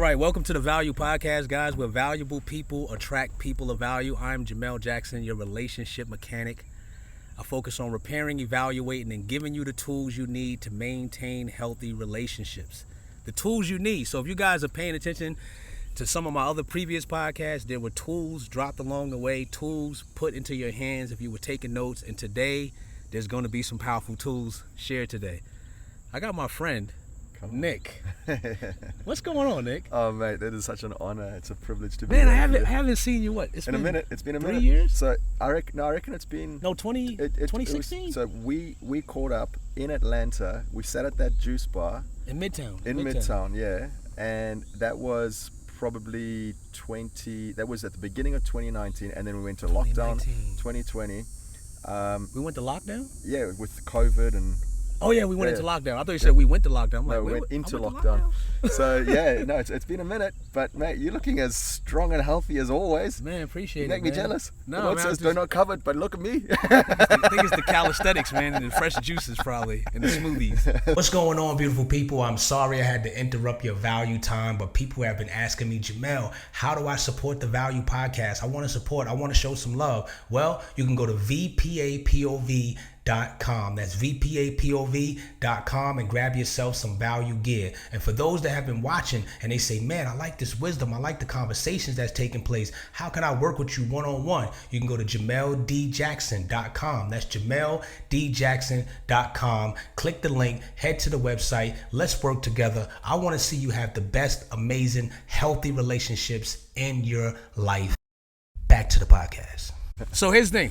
right, welcome to the Value Podcast, guys, where valuable people attract people of value. I'm Jamel Jackson, your relationship mechanic. I focus on repairing, evaluating, and giving you the tools you need to maintain healthy relationships. The tools you need. So if you guys are paying attention to some of my other previous podcasts, there were tools dropped along the way, tools put into your hands if you were taking notes. And today, there's going to be some powerful tools shared today. I got my friend, Nick. What's going on, Nick? Oh, mate, that is such an honor. It's a privilege to be here. Man, I haven't seen you, It's been a minute. It's been a 3 minute. years? So I reckon it's been... 2016? So we caught up in Atlanta. We sat at that juice bar. In Midtown. Midtown, yeah. And that was probably that was at the beginning of 2019, and then we went to lockdown 2020. We went to lockdown? Yeah, with COVID and... Oh yeah, we went into lockdown. I thought you said we went to lockdown. I'm no, we went into lockdown. So yeah, no, it's been a minute, but mate, you're looking as strong and healthy as always. Man, appreciate it. You make me jealous. No, the Lord says they're not covered, but look at me. I think it's the calisthenics, man, and the fresh juices probably, and the smoothies. What's going on, beautiful people? I'm sorry I had to interrupt your value time, but people have been asking me, Jamel, how do I support the Value Podcast? I want to support. I want to show some love. Well, you can go to VPAPOV.com. That's VPAPOV.com and grab yourself some value gear. And for those that have been watching and they say, man, I like this wisdom, I like the conversations that's taking place, how can I work with you one-on-one? You can go to JamelDJackson.com. That's JamelDJackson.com. Click the link, head to the website. Let's work together. I want to see you have the best, amazing, healthy relationships in your life. Back to the podcast. So here's the thing.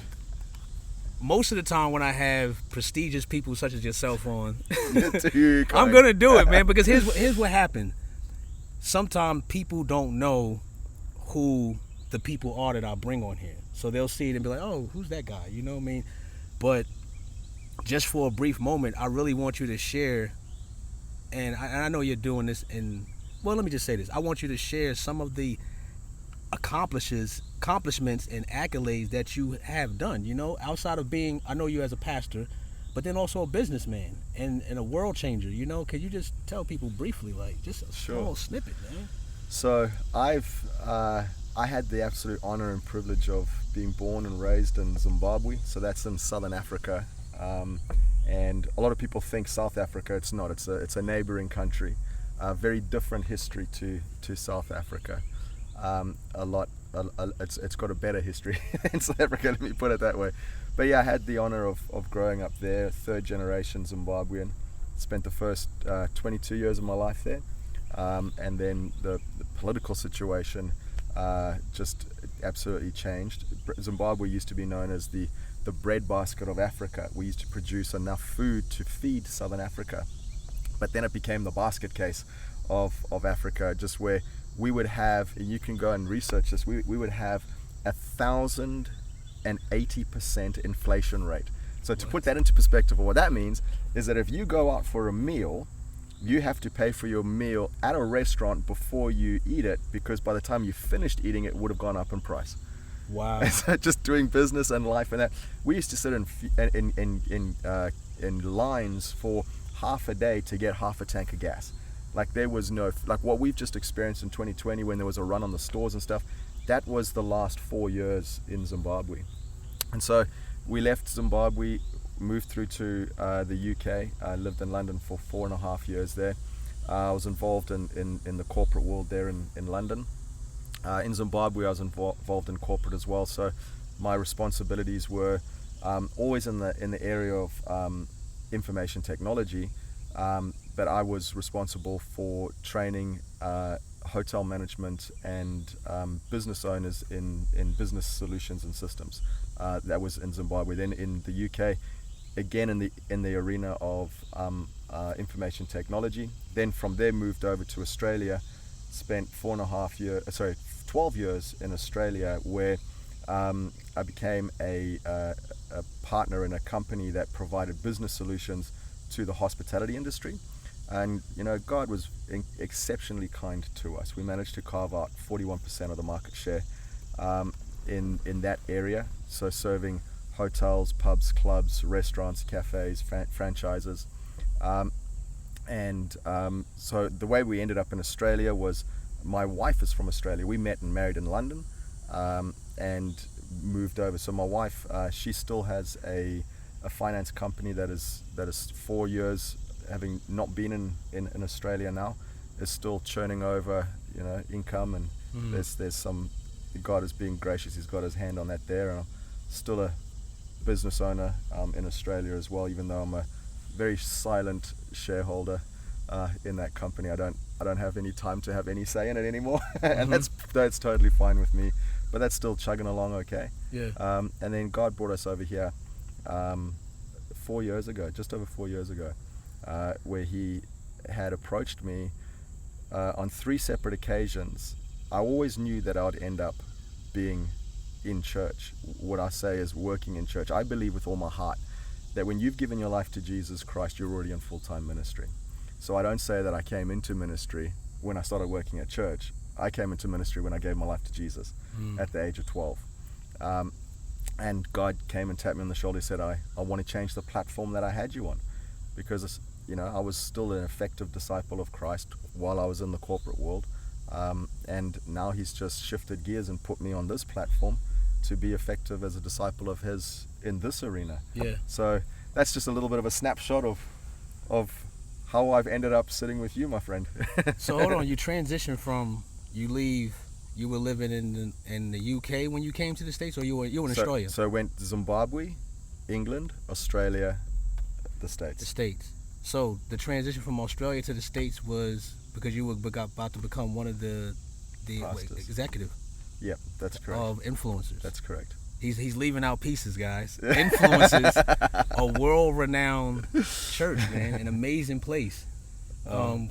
Most of the time when I have prestigious people such as yourself on, I'm going to do it, man, because here's what happened. Sometimes people don't know who the people are that I bring on here. So they'll see it and be like, oh, who's that guy? You know what I mean? But just for a brief moment, I really want you to share, and I know you're doing this, well, let me just say this. I want you to share some of the accomplishments and accolades that you have done, you know, outside of being, I know you as a pastor, but then also a businessman and a world changer, you know. Can you just tell people briefly, like, just a small snippet, man? So I had the absolute honor and privilege of being born and raised in Zimbabwe. So that's in southern Africa, and a lot of people think South Africa. It's not. It's a neighboring country. Very different history to South Africa. It's got a better history in South Africa, let me put it that way. But yeah, I had the honor of growing up there, third generation Zimbabwean. Spent the first 22 years of my life there, and then the political situation just absolutely changed. Zimbabwe used to be known as the breadbasket of Africa. We used to produce enough food to feed Southern Africa, but then it became the basket case of Africa, just where we would have, and you can go and research this, we would have 1,080% inflation rate. So to put that into perspective, what that means is that if you go out for a meal, you have to pay for your meal at a restaurant before you eat it, because by the time you finished eating it, would have gone up in price. Wow. So just doing business and life and that, we used to sit in lines for half a day to get half a tank of gas. Like there was no, like what we've just experienced in 2020 when there was a run on the stores and stuff, that was the last 4 years in Zimbabwe. And so we left Zimbabwe, moved through to the UK. I lived in London for 4.5 years there. I was involved in the corporate world there in London. In Zimbabwe, I was involved in corporate as well. So my responsibilities were always in the area of information technology. But I was responsible for training hotel management and business owners in business solutions and systems. That was in Zimbabwe. Then in the UK, again in the arena of information technology. Then from there moved over to Australia, spent 12 years in Australia, where I became a partner in a company that provided business solutions to the hospitality industry. And you know, God was exceptionally kind to us. We managed to carve out 41% of the market share in that area. So serving hotels, pubs, clubs, restaurants, cafes, franchises. So the way we ended up in Australia was my wife is from Australia. We met and married in London, and moved over. So my wife, she still has a finance company that is 4 years, having not been in Australia now, is still churning over, income, and there's some, God is being gracious. He's got his hand on that there, and I'm still a business owner in Australia as well, even though I'm a very silent shareholder in that company. I don't have any time to have any say in it anymore, and that's totally fine with me. But that's still chugging along okay. Yeah. And then God brought us over here 4 years ago, just over 4 years ago, where He had approached me on 3 separate occasions. I always knew that I would end up being in church. What I say is working in church. I believe with all my heart that when you've given your life to Jesus Christ, you're already in full-time ministry. So I don't say that I came into ministry when I started working at church. I came into ministry when I gave my life to Jesus at the age of 12. And God came and tapped me on the shoulder and said, I want to change the platform that I had you on, because I was still an effective disciple of Christ while I was in the corporate world. And now He's just shifted gears and put me on this platform to be effective as a disciple of His in this arena. Yeah. So that's just a little bit of a snapshot of how I've ended up sitting with you, my friend. So hold on, you transitioned from, you were living in the UK when you came to the States, or you were in Australia? So I went to Zimbabwe, England, Australia, the States. The States. So the transition from Australia to the States was because you were about to become one of the executive. Yeah, that's correct. Of influencers. That's correct. He's leaving out pieces, guys. Influences, a world-renowned church, man, an amazing place,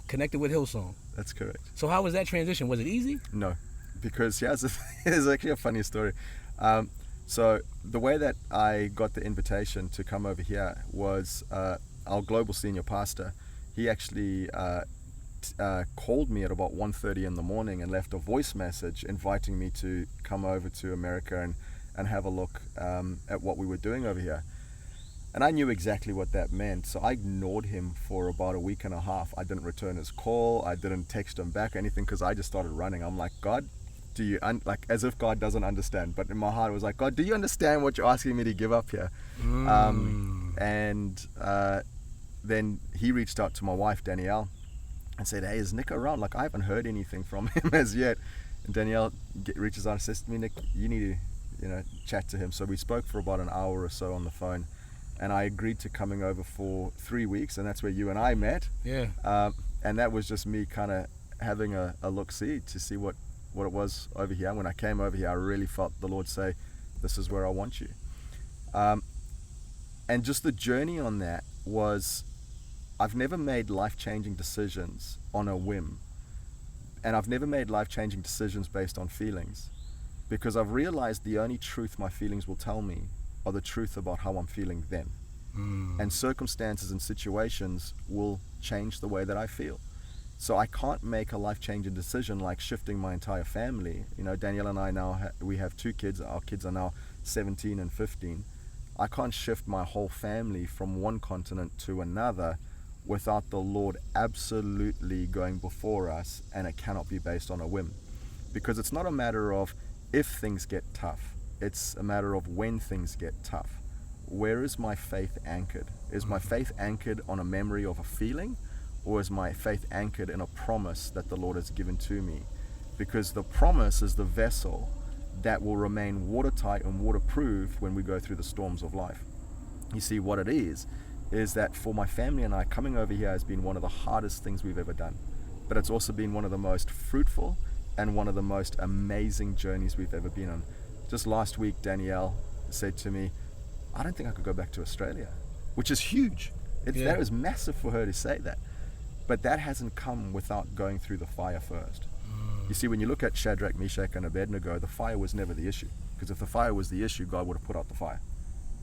connected with Hillsong. That's correct. So how was that transition? Was it easy? No, because it's actually a funny story. So the way that I got the invitation to come over here was our global senior pastor. He actually called me at about 1:30 in the morning and left a voice message inviting me to come over to America and have a look at what we were doing over here. And I knew exactly what that meant, so I ignored him for about a week and a half. I didn't return his call. I didn't text him back or anything, because I just started running. I'm like, God, do you like, as if God doesn't understand, but in my heart it was like, God, do you understand what you're asking me to give up here? Then he reached out to my wife Danielle and said, hey, is Nick around? Like, I haven't heard anything from him as yet. And Danielle reaches out and says to me, Nick, you need to chat to him. So we spoke for about an hour or so on the phone, and I agreed to coming over for 3 weeks, and that's where you and I met. Yeah. And that was just me kind of having a look-see to see what it was over here. When I came over here, I really felt the Lord say, this is where I want you. And just the journey on that was, I've never made life-changing decisions on a whim. And I've never made life-changing decisions based on feelings, because I've realized the only truth my feelings will tell me are the truth about how I'm feeling then. And circumstances and situations will change the way that I feel. So I can't make a life-changing decision like shifting my entire family. Danielle and I now, we have 2 kids. Our kids are now 17 and 15. I can't shift my whole family from one continent to another without the Lord absolutely going before us, and it cannot be based on a whim. Because it's not a matter of if things get tough, it's a matter of when things get tough. Where is my faith anchored? Is my faith anchored on a memory of a feeling, or is my faith anchored in a promise that the Lord has given to me? Because the promise is the vessel that will remain watertight and waterproof when we go through the storms of life. You see, what it is that for my family and I, coming over here has been one of the hardest things we've ever done. But it's also been one of the most fruitful and one of the most amazing journeys we've ever been on. Just last week, Danielle said to me, I don't think I could go back to Australia, which is huge. That was massive for her to say that. But that hasn't come without going through the fire first. You see, when you look at Shadrach, Meshach, and Abednego, the fire was never the issue. Because if the fire was the issue, God would have put out the fire.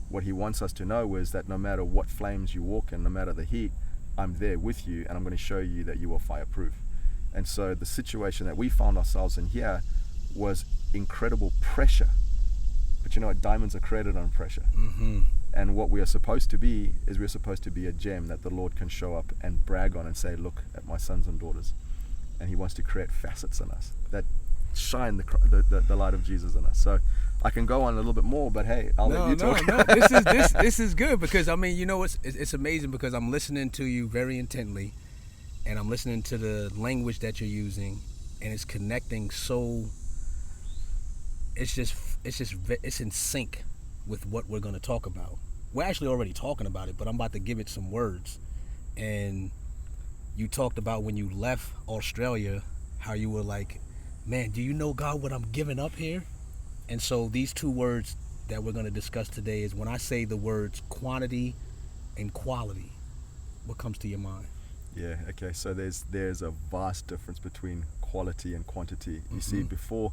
What He wants us to know is that no matter what flames you walk in, no matter the heat, I'm there with you, and I'm going to show you that you are fireproof. And so the situation that we found ourselves in here was incredible pressure. But you know what? Diamonds are created on pressure. And what we are supposed to be is we're supposed to be a gem that the Lord can show up and brag on and say, look at my sons and daughters. and He wants to create facets in us that shine the light of Jesus in us. So I can go on a little bit more, but hey, I'll let you talk. No. This is good, because I mean, you know, it's amazing, because I'm listening to you very intently, and I'm listening to the language that you're using, and it's connecting. So it's in sync with what we're going to talk about. We're actually already talking about it, but I'm about to give it some words. And you talked about when you left Australia, how you were like, man, do you know, God, what I'm giving up here? And so these two words that we're going to discuss today is, when I say the words quantity and quality, what comes to your mind? Yeah, okay. So there's a vast difference between quality and quantity. You see, before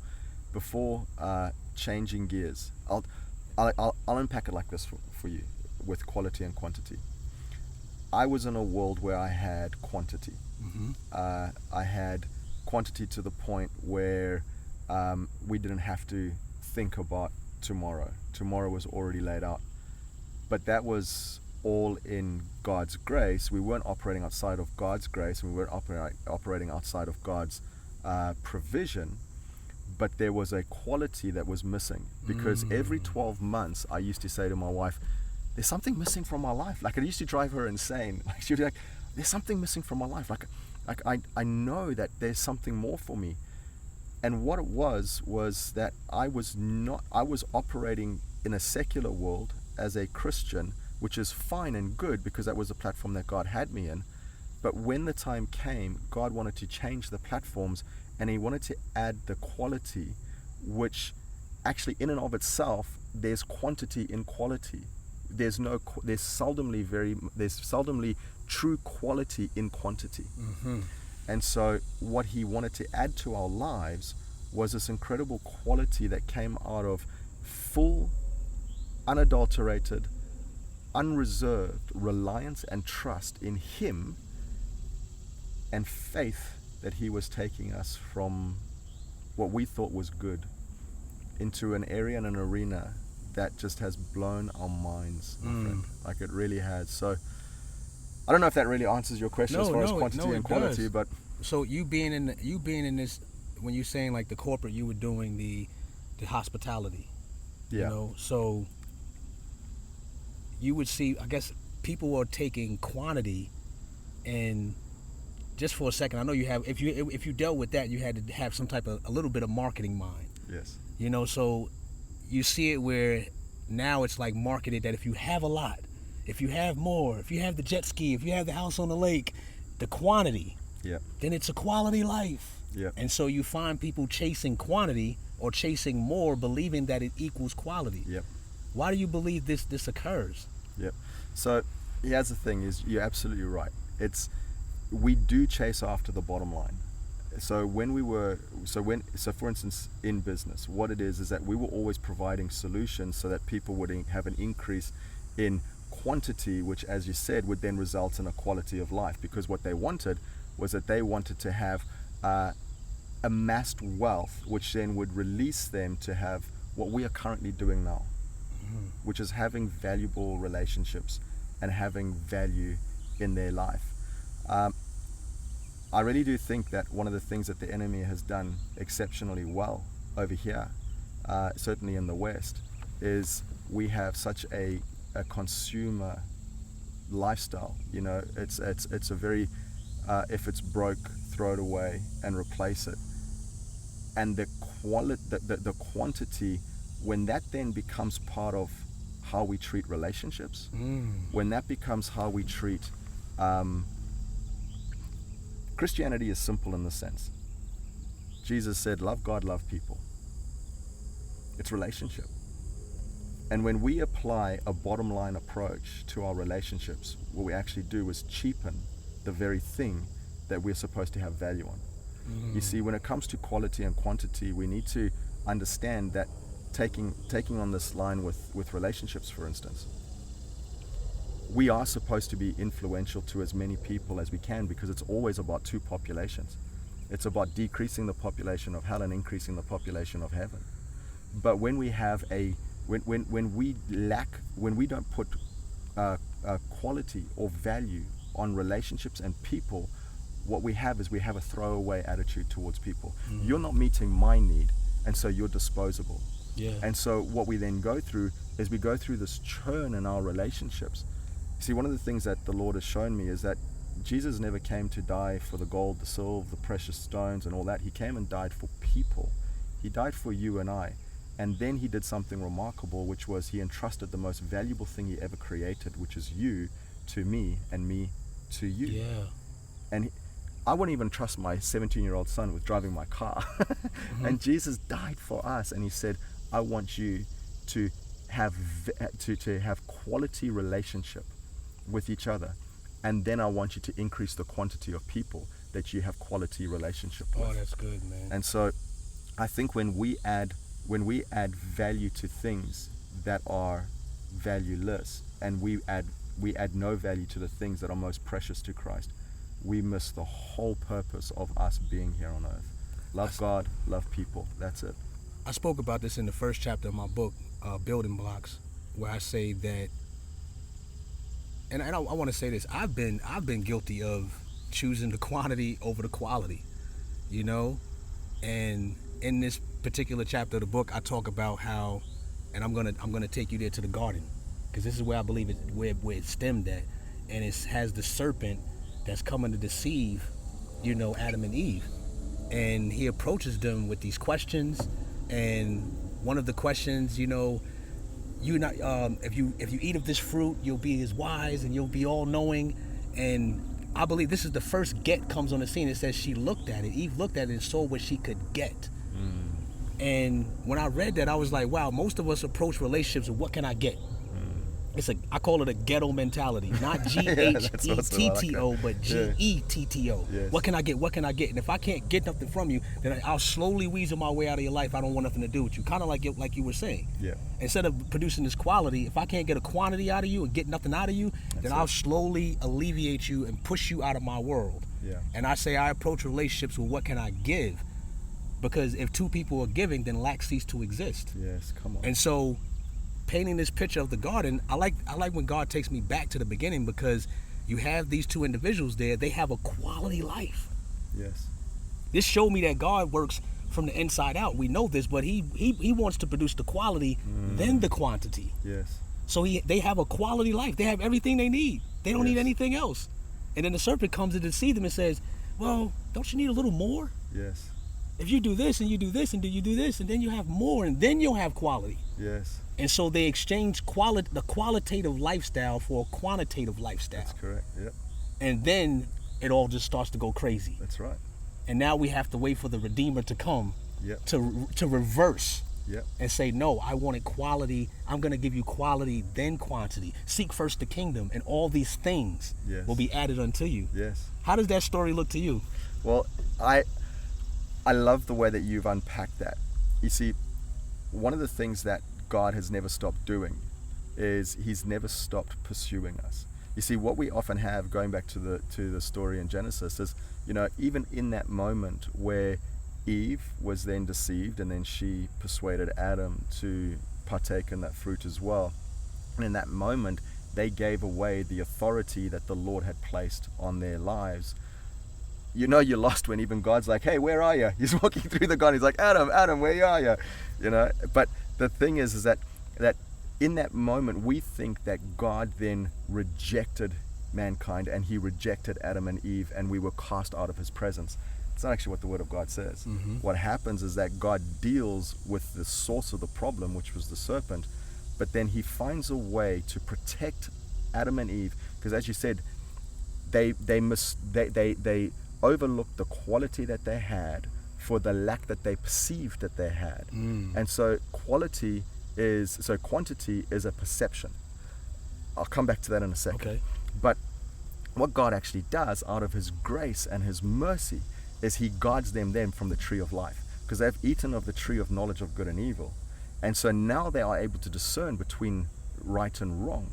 changing gears, I'll unpack it like this for you with quality and quantity. I was in a world where I had quantity. I had quantity to the point where we didn't have to think about tomorrow. Tomorrow was already laid out. But that was all in God's grace. We weren't operating outside of God's grace, and we weren't operating outside of God's provision. But there was a quality that was missing, because every 12 months I used to say to my wife, there's something missing from my life. Like, it used to drive her insane. Like, she'd be like, there's something missing from my life. Like I know that there's something more for me. And what it was that I was operating in a secular world as a Christian, which is fine and good, because that was the platform that God had me in. But when the time came, God wanted to change the platforms, and He wanted to add the quality, which actually in and of itself, there's quantity in quality. There's seldomly true quality in quantity. And so what He wanted to add to our lives was this incredible quality that came out of full, unadulterated, unreserved reliance and trust in Him, and faith that He was taking us from what we thought was good into an area and an arena that just has blown our minds, my friend. Like, it really has. So I don't know if that really answers your question as far as quantity and quality, but so you being in this, when you're saying like the corporate, you were doing the hospitality. yeah, You know, so you would see, I guess, people were taking quantity, and just for a second, I know you have, if you dealt with that, you had to have some type of, a little bit of marketing mind. yes, You know, so you see it where now it's like marketed that if you have a lot, if you have more, if you have the jet ski, if you have the house on the lake, the quantity, yeah, then it's a quality life. yeah. And so you find people chasing quantity or chasing more, believing that it equals quality. Yep. Why do you believe this occurs? Yep. So here's the thing: is you're absolutely right. We do chase after the bottom line. So for instance, in business, what it is that we were always providing solutions so that people would have an increase in quantity, which, as you said, would then result in a quality of life, because what they wanted was that they wanted to have amassed wealth, which then would release them to have what we are currently doing now, which is having valuable relationships and having value in their life. I really do think that one of the things that the enemy has done exceptionally well over here, certainly in the West, is we have such a consumer lifestyle. You know, it's a very if it's broke, throw it away and replace it. And the quantity, when that then becomes part of how we treat relationships, when that becomes how we treat Christianity is simple in the sense. Jesus said, love God, love people. It's relationship. And when we apply a bottom line approach to our relationships, what we actually do is cheapen the very thing that we're supposed to have value on. You see, when it comes to quality and quantity, we need to understand that taking on this line with relationships, for instance, we are supposed to be influential to as many people as we can, because it's always about two populations. It's about decreasing the population of hell and increasing the population of heaven. But when we have when we don't put quality or value on relationships and people, what we have is we have a throwaway attitude towards people. You're not meeting my need, and so you're disposable. Yeah. And so what we then go through is we go through this churn in our relationships. See, one of the things that the Lord has shown me is that Jesus never came to die for the gold, the silver, the precious stones and all that. He came and died for people. He died for you and I. And then he did something remarkable, which was he entrusted the most valuable thing he ever created, which is you to me and me to you. Yeah. And I wouldn't even trust my 17-year-old son with driving my car. And Jesus died for us, and he said, I want you to have to have quality relationship with each other, and then I want you to increase the quantity of people that you have quality relationship with. Oh, that's good, man. And so I think when we add value to things that are valueless, and we add no value to the things that are most precious to Christ, we miss the whole purpose of us being here on earth. Love God, love people. That's it. I spoke about this in the first chapter of my book, Building Blocks, where I say that, and I want to say this, I've been guilty of choosing the quantity over the quality, you know. And in this particular chapter of the book, I talk about how, and I'm gonna take you there to the garden, because this is where I believe it where it stemmed at, and it has the serpent that's coming to deceive, you know, Adam and Eve, and he approaches them with these questions, and one of the questions, you know, you not if you eat of this fruit, you'll be as wise and you'll be all knowing. And I believe this is the first get comes on the scene. It says she looked at it, Eve looked at it and saw what she could get. And when I read that, I was like, wow, most of us approach relationships with what can I get? I call it a ghetto mentality, not G-H-E-T-T-O, but G-E-T-T-O. Yes. What can I get? What can I get? And if I can't get nothing from you, then I'll slowly weasel my way out of your life. I don't want nothing to do with you. Kind of like you were saying. Yeah. Instead of producing this quality, if I can't get a quantity out of you and get nothing out of you, then I'll slowly alleviate you and push you out of my world. Yeah. And I say I approach relationships with what can I give? Because if two people are giving, then lack cease to exist. Yes, come on. And so, painting this picture of the garden, I like when God takes me back to the beginning, because you have these two individuals there. They have a quality life. Yes. This showed me that God works from the inside out. We know this, but he wants to produce the quality, then the quantity. Yes. So they have a quality life. They have everything they need. They don't need Yes. anything else. And then the serpent comes to deceive them and says, well, don't you need a little more? Yes. If you do this and you do this and you do this, and then you have more, and then you'll have quality. Yes. And so they exchange the qualitative lifestyle for a quantitative lifestyle. That's correct. Yep. And then it all just starts to go crazy. That's right. And now we have to wait for the Redeemer to come, Yep. to reverse Yep. and say, no, I wanted quality. I'm going to give you quality, then quantity. Seek first the kingdom, and all these things Yes. will be added unto you. Yes. How does that story look to you? Well, I love the way that you've unpacked that. You see, one of the things that God has never stopped doing is he's never stopped pursuing us. You see, what we often have, going back to the story in Genesis, is, you know, even in that moment where Eve was then deceived and then she persuaded Adam to partake in that fruit as well, and in that moment they gave away the authority that the Lord had placed on their lives. You know you're lost when even God's like, hey, where are you? He's walking through the garden. He's like, Adam, where are you? You know, but the thing is that in that moment, we think that God then rejected mankind and he rejected Adam and Eve and we were cast out of his presence. It's not actually what the Word of God says. Mm-hmm. What happens is that God deals with the source of the problem, which was the serpent, but then he finds a way to protect Adam and Eve, because as you said, they overlooked the quality that they had for the lack that they perceived that they had. And so quantity is a perception. I'll come back to that in a second. Okay. But what God actually does out of his grace and his mercy is he guards them then from the tree of life, because they've eaten of the tree of knowledge of good and evil. And so now they are able to discern between right and wrong.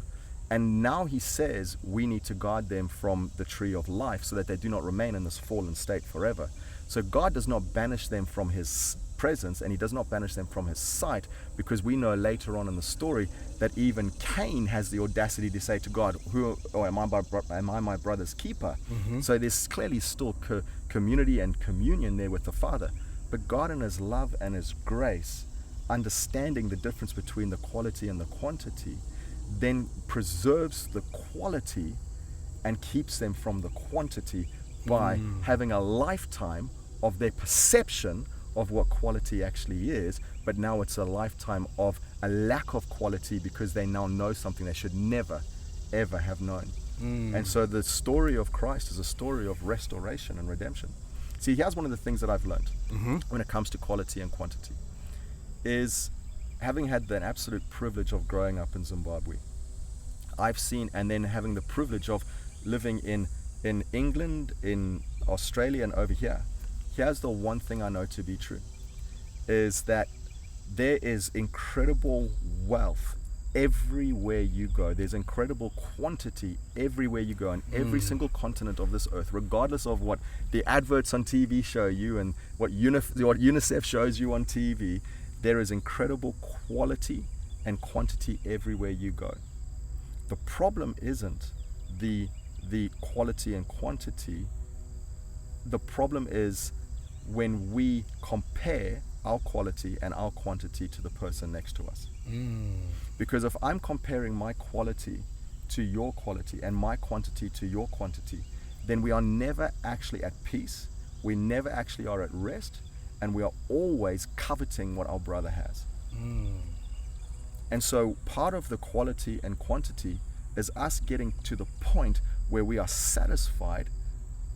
And now he says we need to guard them from the tree of life so that they do not remain in this fallen state forever. So God does not banish them from his presence, and he does not banish them from his sight, because we know later on in the story that even Cain has the audacity to say to God, am I my brother's keeper? So there's clearly still community and communion there with the Father. But God in his love and his grace, understanding the difference between the quality and the quantity, then preserves the quality and keeps them from the quantity by having a lifetime of their perception of what quality actually is, but now it's a lifetime of a lack of quality because they now know something they should never ever have known. And so the story of Christ is a story of restoration and redemption. See, here's one of the things that I've learned when it comes to quality and quantity, is having had the absolute privilege of growing up in Zimbabwe. I've seen, and then having the privilege of living in England, in Australia, and over here. Here's the one thing I know to be true, is that there is incredible wealth everywhere you go. There's incredible quantity everywhere you go, on every single continent of this earth, regardless of what the adverts on TV show you and what UNICEF shows you on TV. There is incredible quality and quantity everywhere you go. The problem isn't the quality and quantity. The problem is when we compare our quality and our quantity to the person next to us. Because if I'm comparing my quality to your quality and my quantity to your quantity, then we are never actually at peace. We never actually are at rest, and we are always coveting what our brother has. And so part of the quality and quantity is us getting to the point where we are satisfied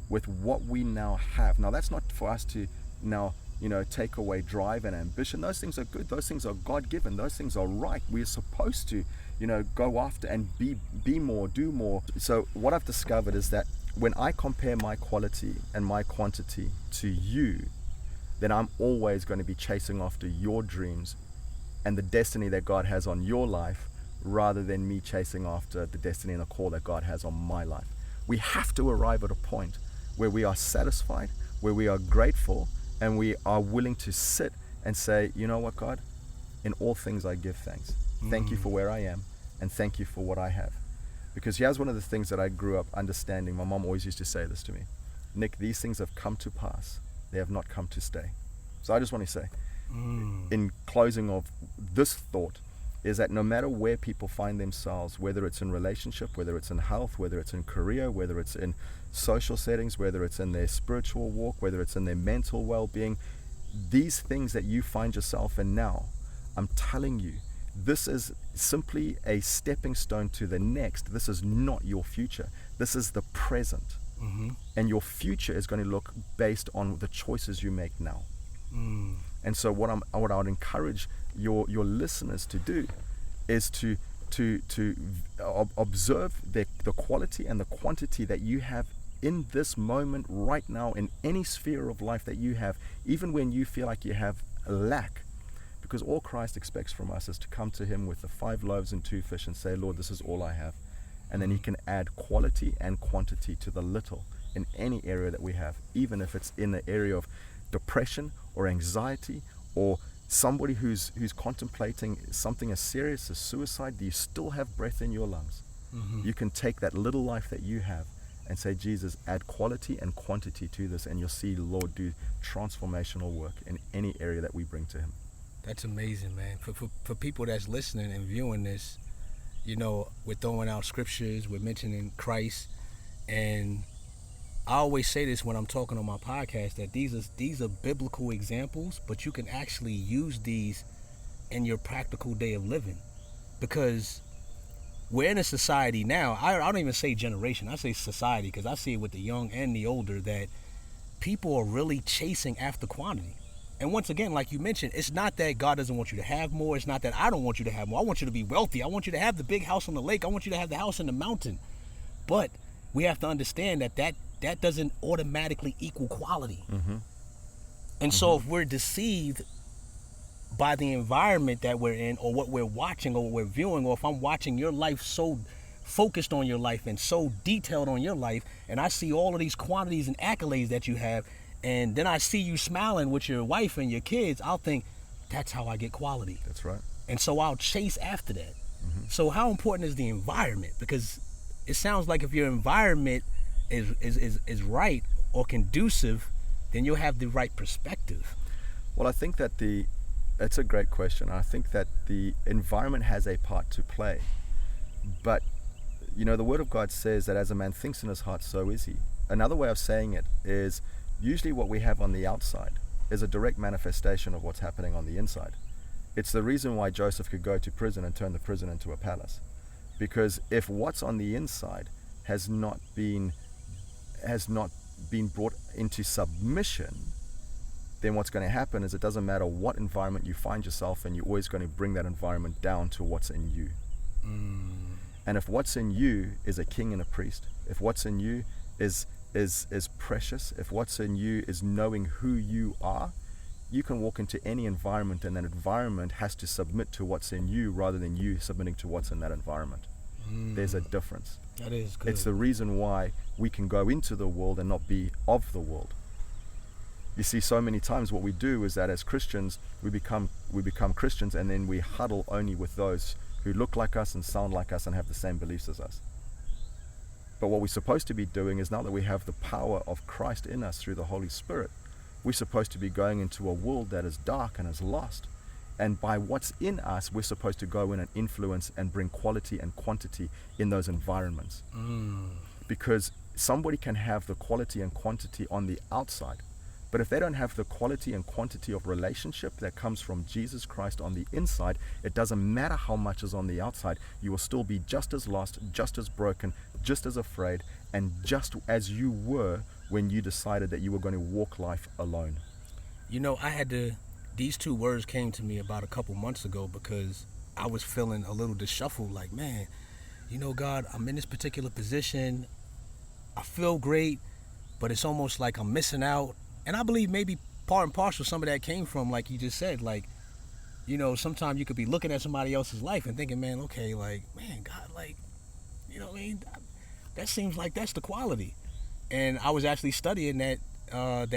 with what we now have. Now, that's not for us to now, take away drive and ambition. Those things are good. Those things are God-given. Those things are right. We're supposed to, go after and be more, do more. So what I've discovered is that when I compare my quality and my quantity to you, then I'm always going to be chasing after your dreams and the destiny that God has on your life, rather than me chasing after the destiny and the call that God has on my life. We have to arrive at a point where we are satisfied, where we are grateful, and we are willing to sit and say, you know what, God, in all things I give thanks. Thank you for where I am, and thank you for what I have. Because here's one of the things that I grew up understanding. My mom always used to say this to me: Nick, these things have come to pass. They have not come to stay. So I just want to say, in closing of this thought, is that no matter where people find themselves, whether it's in relationship, whether it's in health, whether it's in career, whether it's in social settings, whether it's in their spiritual walk, whether it's in their mental well-being, these things that you find yourself in now, I'm telling you, this is simply a stepping stone to the next. This is not your future. This is the present. And your future is going to look based on the choices you make now. And so what I would encourage your listeners to do is to observe the quality and the quantity that you have in this moment right now, in any sphere of life that you have, even when you feel like you have a lack. Because all Christ expects from us is to come to him with the 5 loaves and 2 fish and say, Lord, this is all I have. And then he can add quality and quantity to the little in any area that we have, even if it's in the area of depression or anxiety, or somebody who's contemplating something as serious as suicide. You still have breath in your lungs. You can take that little life that you have and say, Jesus, add quality and quantity to this, and you'll see the Lord do transformational work in any area that we bring to him. That's amazing, man. For people that's listening and viewing this, we're throwing out scriptures, we're mentioning Christ, and I always say this when I'm talking on my podcast, that these are biblical examples, but you can actually use these in your practical day of living, because we're in a society now. I don't even say generation, I say society, because I see it with the young and the older, that people are really chasing after quantity. And once again, like you mentioned, it's not that God doesn't want you to have more. It's not that I don't want you to have more. I want you to be wealthy. I want you to have the big house on the lake. I want you to have the house in the mountain. But we have to understand that doesn't automatically equal quality. And so if we're deceived by the environment that we're in, or what we're watching, or what we're viewing, or if I'm watching your life so focused on your life and so detailed on your life, and I see all of these quantities and accolades that you have, and then I see you smiling with your wife and your kids, I'll think, that's how I get quality. That's right. And so I'll chase after that. So how important is the environment? Because it sounds like if your environment is right or conducive, then you'll have the right perspective. Well, I think that it's a great question. I think that the environment has a part to play. But, the Word of God says that as a man thinks in his heart, so is he. Another way of saying it is usually what we have on the outside is a direct manifestation of what's happening on the inside. It's the reason why Joseph could go to prison and turn the prison into a palace. Because if what's on the inside has not been brought into submission, then what's going to happen is it doesn't matter what environment you find yourself in, you're always going to bring that environment down to what's in you. And if what's in you is a king and a priest, if what's in you is precious, if what's in you is knowing who you are, you can walk into any environment and that environment has to submit to what's in you rather than you submitting to what's in that environment. There's a difference. That is good. It's the reason why we can go into the world and not be of the world. You see, so many times what we do is that as Christians, we become Christians, and then we huddle only with those who look like us and sound like us and have the same beliefs as us. But what we're supposed to be doing is, now that we have the power of Christ in us through the Holy Spirit, we're supposed to be going into a world that is dark and is lost. And by what's in us, we're supposed to go in and influence and bring quality and quantity in those environments. Because somebody can have the quality and quantity on the outside, but if they don't have the quality and quantity of relationship that comes from Jesus Christ on the inside, it doesn't matter how much is on the outside, you will still be just as lost, just as broken, just as afraid, and just as you were when you decided that you were going to walk life alone. These two words came to me about a couple months ago because I was feeling a little disheveled, like, man, God, I'm in this particular position. I feel great, but it's almost like I'm missing out. And I believe maybe part and parcel some of that came from, like you just said, like, sometimes you could be looking at somebody else's life and thinking, man, okay, like, man, God, like, what I mean? That seems like that's the quality. And I was actually studying that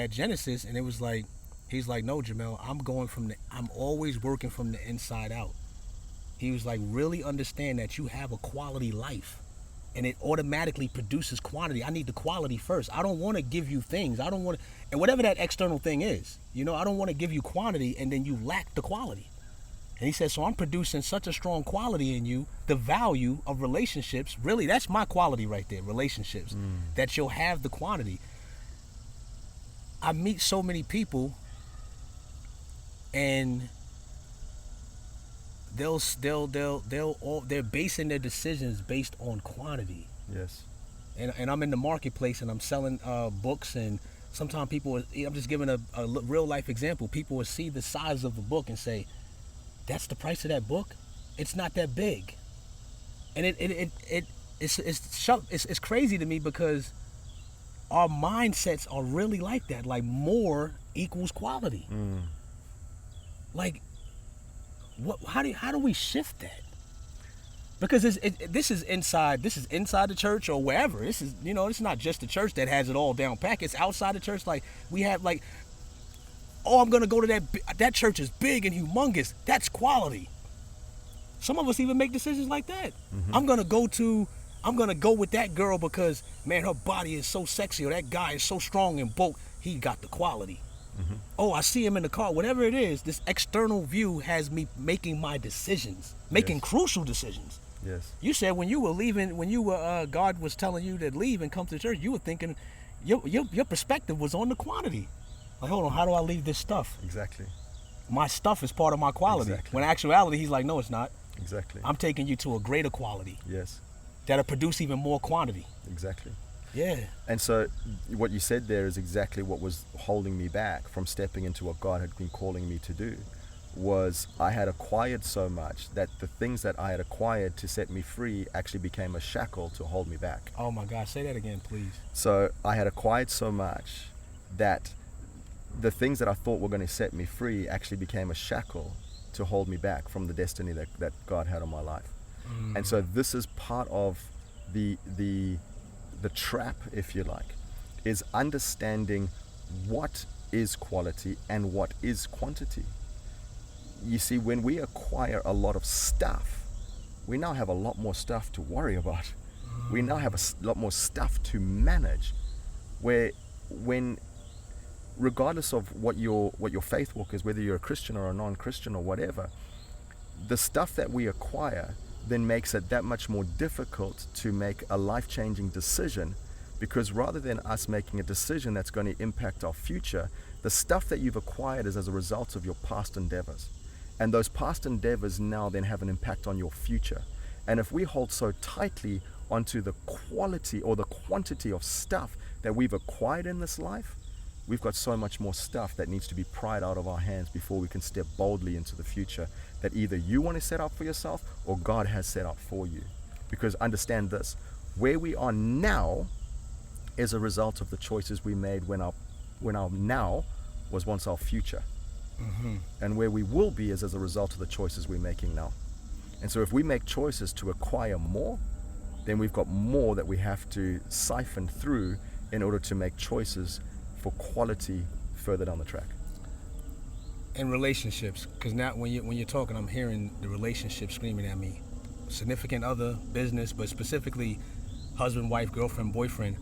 Genesis, and it was like, he's like, no, Jamel, I'm always working from the inside out. He was like, really understand that you have a quality life, and it automatically produces quantity. I need the quality first. I don't want to give you things. And whatever that external thing is, I don't want to give you quantity and then you lack the quality. And he said, so I'm producing such a strong quality in you, the value of relationships, really, that's my quality right there, relationships, that you'll have the quantity. I meet so many people, and they're basing their decisions based on quantity. Yes. And I'm in the marketplace and I'm selling books, and sometimes I'm just giving a real life example. People will see the size of the book and say, that's the price of that book? It's not that big. And it's crazy to me because our mindsets are really like that. Like, more equals quality. Like, how do we shift that? Because this is inside the church or wherever. This is, it's not just the church that has it all down pat. It's outside the church. Like, we have, like, oh, I'm gonna go to that church is big and humongous. That's quality. Some of us even make decisions like that. I'm gonna go with that girl because, man, her body is so sexy, or that guy is so strong and bulk. He got the quality. Oh, I see him in the car. Whatever it is, this external view has me making my decisions, making crucial decisions. Yes. You said when you were leaving, God was telling you to leave and come to the church, you were thinking your perspective was on the quantity. Like, hold on, how do I leave this stuff? Exactly. My stuff is part of my quality. Exactly. When in actuality, he's like, no, it's not. Exactly. I'm taking you to a greater quality. Yes. That'll produce even more quantity. Exactly. Yeah. And so what you said there is exactly what was holding me back from stepping into what God had been calling me to do. Was I had acquired so much that the things that I had acquired to set me free actually became a shackle to hold me back. Oh my God, say that again, please. So I had acquired so much that the things that I thought were going to set me free actually became a shackle to hold me back from the destiny that God had on my life. And so this is part of the trap, if you like, is understanding what is quality and what is quantity. You see, when we acquire a lot of stuff, we now have a lot more stuff to worry about. We now have a lot more stuff to manage. When regardless of what your faith walk is, whether you're a Christian or a non-Christian or whatever, the stuff that we acquire then makes it that much more difficult to make a life-changing decision, because rather than us making a decision that's going to impact our future, the stuff that you've acquired is as a result of your past endeavors. And those past endeavors now then have an impact on your future. And if we hold so tightly onto the quality or the quantity of stuff that we've acquired in this life, we've got so much more stuff that needs to be pried out of our hands before we can step boldly into the future that either you want to set up for yourself or God has set up for you. Because understand this, where we are now is a result of the choices we made when our now was once our future. And where we will be is as a result of the choices we're making now. And so if we make choices to acquire more, then we've got more that we have to siphon through in order to make choices for quality further down the track. In relationships, because now when you're talking, I'm hearing the relationship screaming at me. Significant other, business, but specifically husband, wife, girlfriend, boyfriend.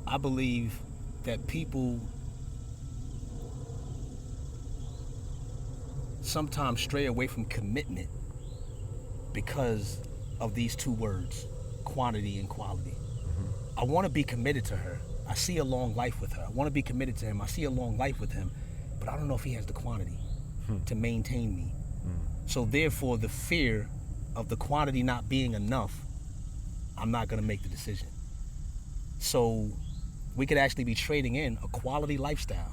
I believe that people sometimes stray away from commitment because of these two words, quantity and quality. I want to be committed to her. I see a long life with her. I want to be committed to him. I see a long life with him, but I don't know if he has the quantity to maintain me. So therefore, the fear of the quantity not being enough, I'm not going to make the decision. So we could actually be trading in a quality lifestyle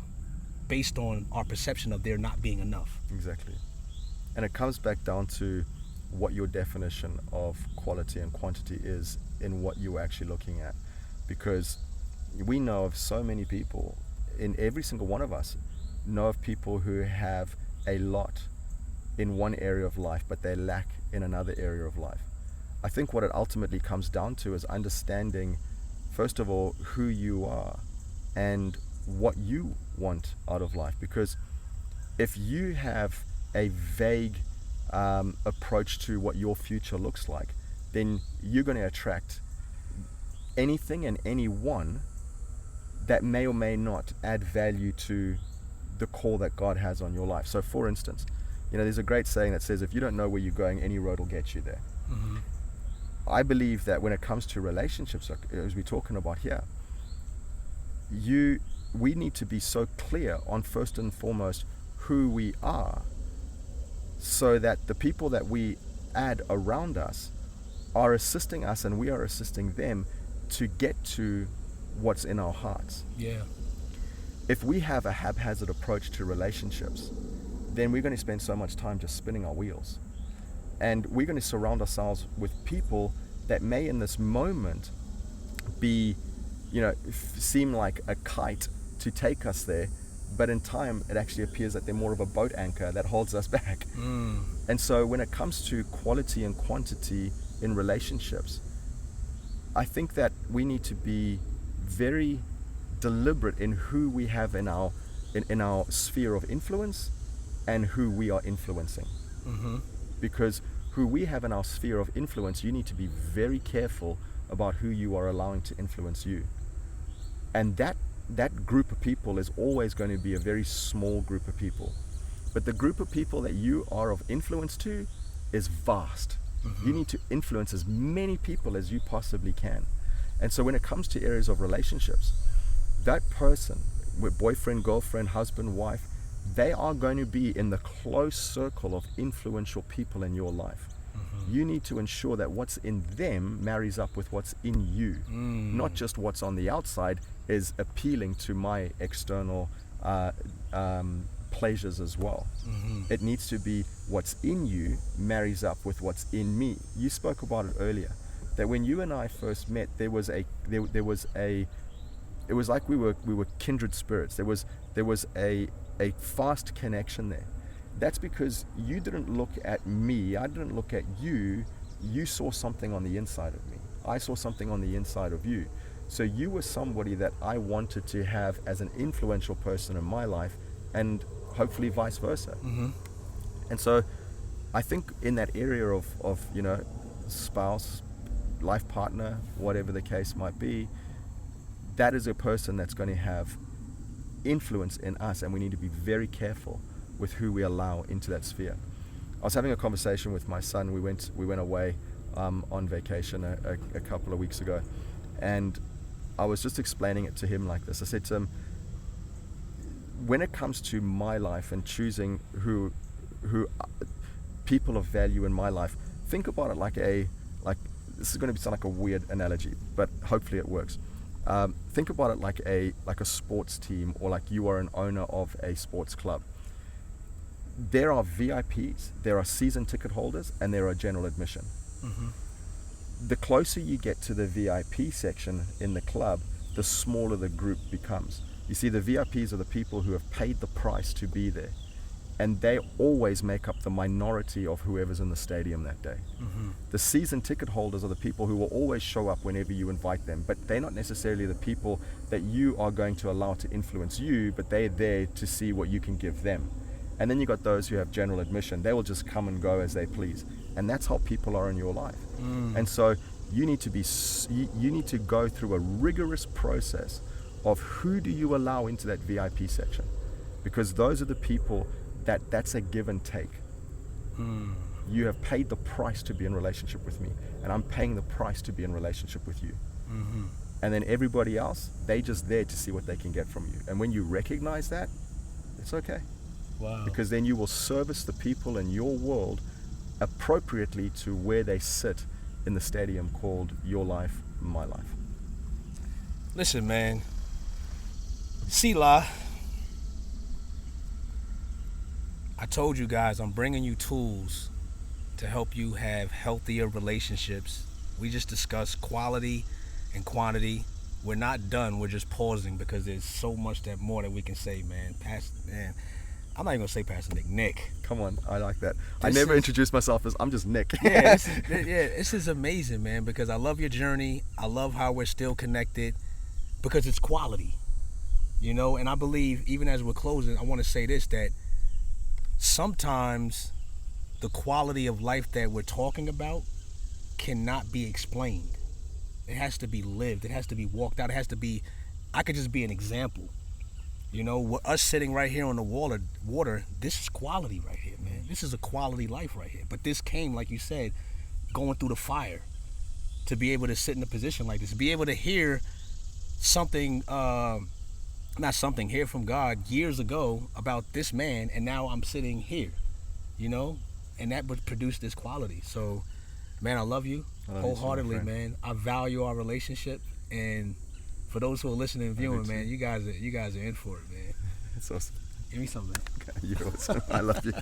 based on our perception of there not being enough. Exactly. And it comes back down to what your definition of quality and quantity is in what you're actually looking at. Because we know of so many people, in every single one of us, know of people who have a lot in one area of life, but they lack in another area of life. I think what it ultimately comes down to is understanding, first of all, who you are and what you want out of life. Because if you have a vague approach to what your future looks like, then you're going to attract anything and anyone that may or may not add value to the call that God has on your life. So for instance, there's a great saying that says, if you don't know where you're going, any road will get you there. I believe that when it comes to relationships, as we're talking about here, we need to be so clear on, first and foremost, who we are, so that the people that we add around us are assisting us and we are assisting them to get to what's in our hearts. Yeah. If we have a haphazard approach to relationships, then we're going to spend so much time just spinning our wheels. And we're going to surround ourselves with people that may in this moment be, seem like a kite to take us there, but in time it actually appears that they're more of a boat anchor that holds us back. And so when it comes to quality and quantity in relationships, I think that we need to be very deliberate in who we have in our sphere of influence and who we are influencing. Because who we have in our sphere of influence, you need to be very careful about who you are allowing to influence you. And that group of people is always going to be a very small group of people. But the group of people that you are of influence to is vast. You need to influence as many people as you possibly can. And so when it comes to areas of relationships, that person, with boyfriend, girlfriend, husband, wife, they are going to be in the close circle of influential people in your life. You need to ensure that what's in them marries up with what's in you. Not just what's on the outside is appealing to my external pleasures as well. It needs to be what's in you marries up with what's in me. You spoke about it earlier, that when you and I first met, it was like we were kindred spirits. There was a fast connection there. That's because you didn't look at me, I didn't look at you. You saw something on the inside of me. I saw something on the inside of you. So you were somebody that I wanted to have as an influential person in my life, and hopefully vice versa. And so I think in that area of spouse, life partner, whatever the case might be, that is a person that's going to have influence in us, and we need to be very careful with who we allow into that sphere. I was having a conversation with my son. We went away on vacation a couple of weeks ago, and I was just explaining it to him like this. I said to him, when it comes to my life and choosing who people of value in my life, think about it like this is going to sound like a weird analogy, but hopefully it works. Think about it like a sports team, or like you are an owner of a sports club. There are VIPs, there are season ticket holders, and there are general admission. The closer you get to the VIP section in the club, the smaller the group becomes. You see, the VIPs are the people who have paid the price to be there, and they always make up the minority of whoever's in the stadium that day. The season ticket holders are the people who will always show up whenever you invite them, but they're not necessarily the people that you are going to allow to influence you, but they're there to see what you can give them. And then you got those who have general admission. They will just come and go as they please, and that's how people are in your life. And so you need to go through a rigorous process of who do you allow into that VIP section, because those are the people that's a give and take. You have paid the price to be in relationship with me, and I'm paying the price to be in relationship with you. And then everybody else, they just there to see what they can get from you. And when you recognize that, it's okay. Wow. Because then you will service the people in your world appropriately to where they sit in the stadium called your life, my life. Listen, man. Selah. I told you guys I'm bringing you tools to help you have healthier relationships. We just discussed quality and quantity. We're not done. We're just pausing because there's so much more that we can say, man. I'm not even gonna say Pastor Nick. Come on, I like that. I never introduced myself as I'm just Nick. This is amazing, man, because I love your journey. I love how we're still connected because it's quality, and I believe even as we're closing, I want to say this, that sometimes the quality of life that we're talking about cannot be explained. It has to be lived. It has to be walked out. I could just be an example. With us sitting right here on the water, this is quality right here, man. This is a quality life right here. But this came, like you said, going through the fire to be able to sit in a position like this, be able to hear something, hear from God years ago about this man, and now I'm sitting here, and that would produce this quality. So, man, I love you wholeheartedly, man. I value our relationship, and for those who are listening and viewing, man, you guys are in for it, man. It's awesome. Give me something. You're awesome. I love you.